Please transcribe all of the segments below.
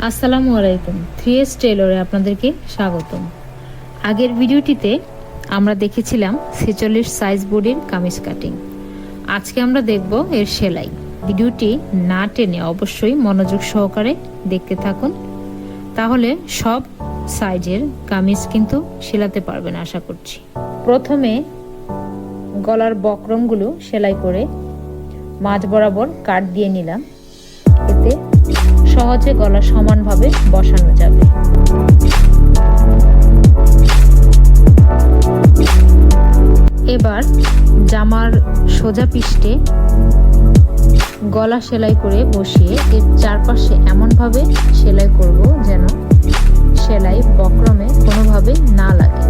আসসালামু আলাইকুম। 3S টেইলরে আপনাদেরকে স্বাগতম। আগের ভিডিওটিতে আমরা দেখেছিলাম 46 সাইজ বডির কামিজ কাটিং। আজকে আমরা দেখব এর সেলাই। ভিডিওটি না টেনে অবশ্যই মনোযোগ সহকারে দেখতে থাকুন, তাহলে সব সাইজের কামিজ কিন্তু সেলাতে পারবেন আশা করছি। প্রথমে গলার বক্রমগুলো সেলাই করে মাঝ বরাবর কাট দিয়ে নিলাম, এতে সহজে গলা সমানভাবে বসানো যাবে। এবার জামার সোজা পৃষ্ঠে গলা সেলাই করে বসিয়ে এর চারপাশে এমনভাবে সেলাই করব যেন সেলাই বক্রমে কোনোভাবে না লাগে।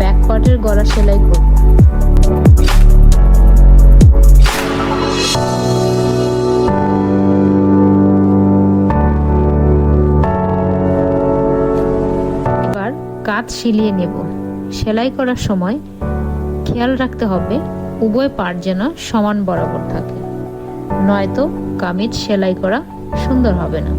ব্যাক পার্টের গলা সেলাই করব। এবার কাঁধ সিলিয়ে নেব। সেলাই করার সময় খেয়াল রাখতে হবে উভয় পার্ট যেন সমান বরাবর থাকে, নয়তো কামিজ সেলাই করা সুন্দর হবে না।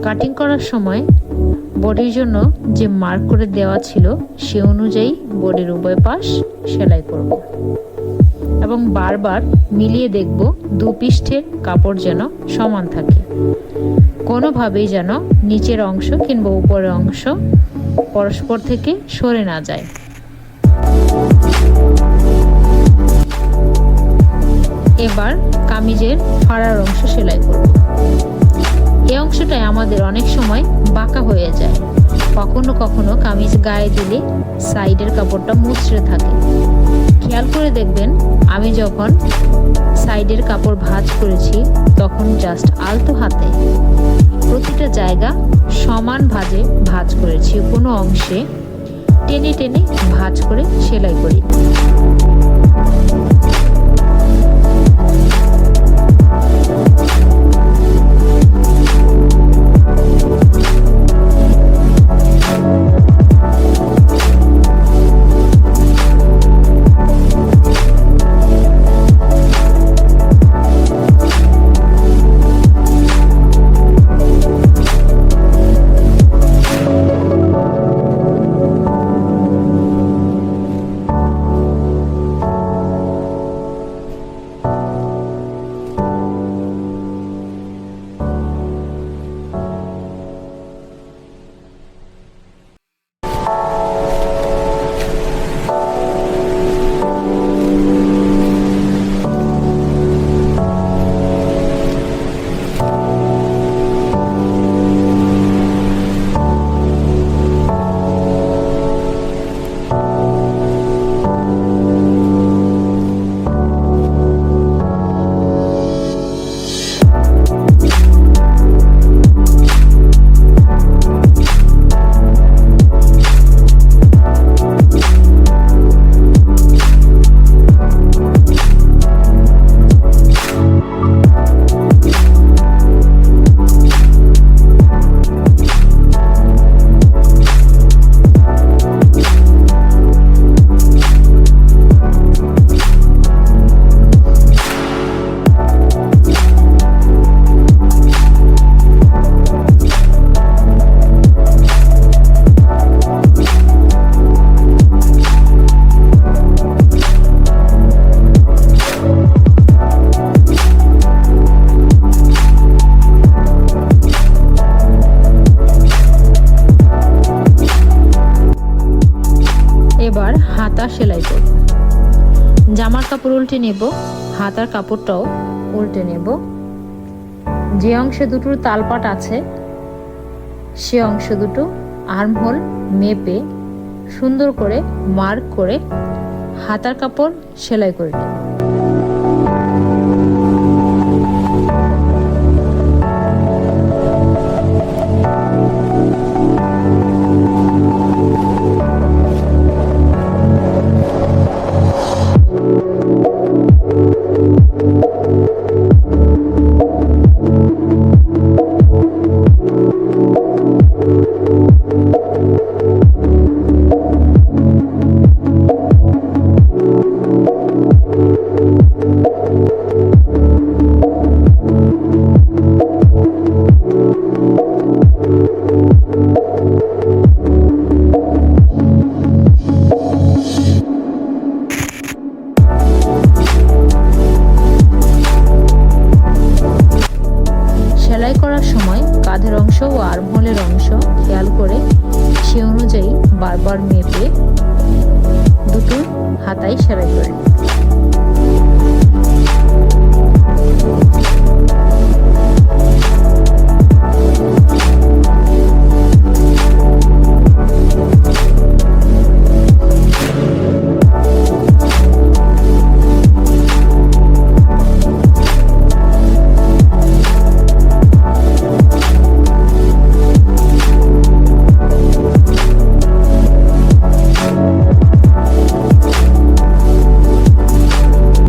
কাটিং করার সময় বডির জন্য যে মার্ক করে দেওয়া ছিল সে অনুযায়ী বডির উভয় পাশ সেলাই করব এবং বারবার মিলিয়ে দেখব দু পৃষ্ঠের কাপড় যেন সমান থাকে, কোনোভাবেই যেন নিচের অংশ কিংবা উপরের অংশ পরস্পর থেকে সরে না যায়। এবার কামিজের ফাড়ার অংশ সেলাই করব। এই অংশটাই আমাদের অনেক সময় বাঁকা হয়ে যায়, কখনো কখনো কামিজ গায়ে দিলে সাইডের কাপড়টা মুচড়ে থাকে। খেয়াল করে দেখবেন আমি যখন সাইডের কাপড় ভাঁজ করেছি তখন জাস্ট আলতো হাতে প্রতিটা জায়গা সমান ভাঁজ করেছি, কোনো অংশে টেনে টেনে ভাঁজ করে সেলাই করি। হাতা সেলাই করব। জামার কাপড় উল্টে নেব, হাতার কাপড়টাও উল্টে নেব। যে অংশে দুটোর তালপাট আছে সে অংশ দুটো আর্মহোল মেপে সুন্দর করে মার্ক করে হাতার কাপড় সেলাই করে নেব। সেলাই করার সময় কাঁধের অংশ ও আর্মহোলের অংশ খেয়াল করে সে অনুযায়ী বারবার মেপে দুটো হাতায় সেলাই করে নিন।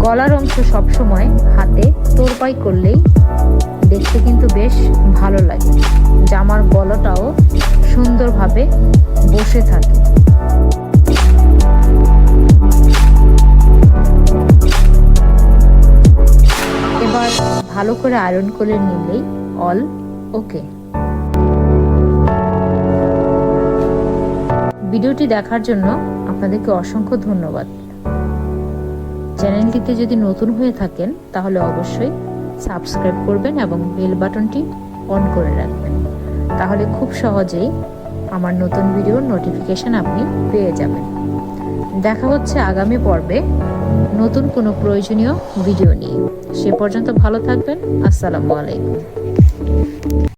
গলার অংশ সবসময় হাতে তোরপাই করলেই দেখতে কিন্তু বেশ ভালো লাগে, জামার গলাটাও সুন্দরভাবে বসে থাকে। এবার ভালো করে আয়রন করে নিলেই অল ওকে। ভিডিওটি দেখার জন্য আপনাদেরকে অসংখ্য ধন্যবাদ। চ্যানেলটিতে যদি নতুন হয়ে থাকেন তাহলে অবশ্যই সাবস্ক্রাইব করবেন এবং বেল বাটনটি অন করে রাখবেন, তাহলে খুব সহজেই আমার নতুন ভিডিওর নোটিফিকেশন আপনি পেয়ে যাবেন। দেখা হচ্ছে আগামী পর্বে নতুন কোনো প্রয়োজনীয় ভিডিও নিয়ে। সে পর্যন্ত ভালো থাকবেন। আসসালামু আলাইকুম।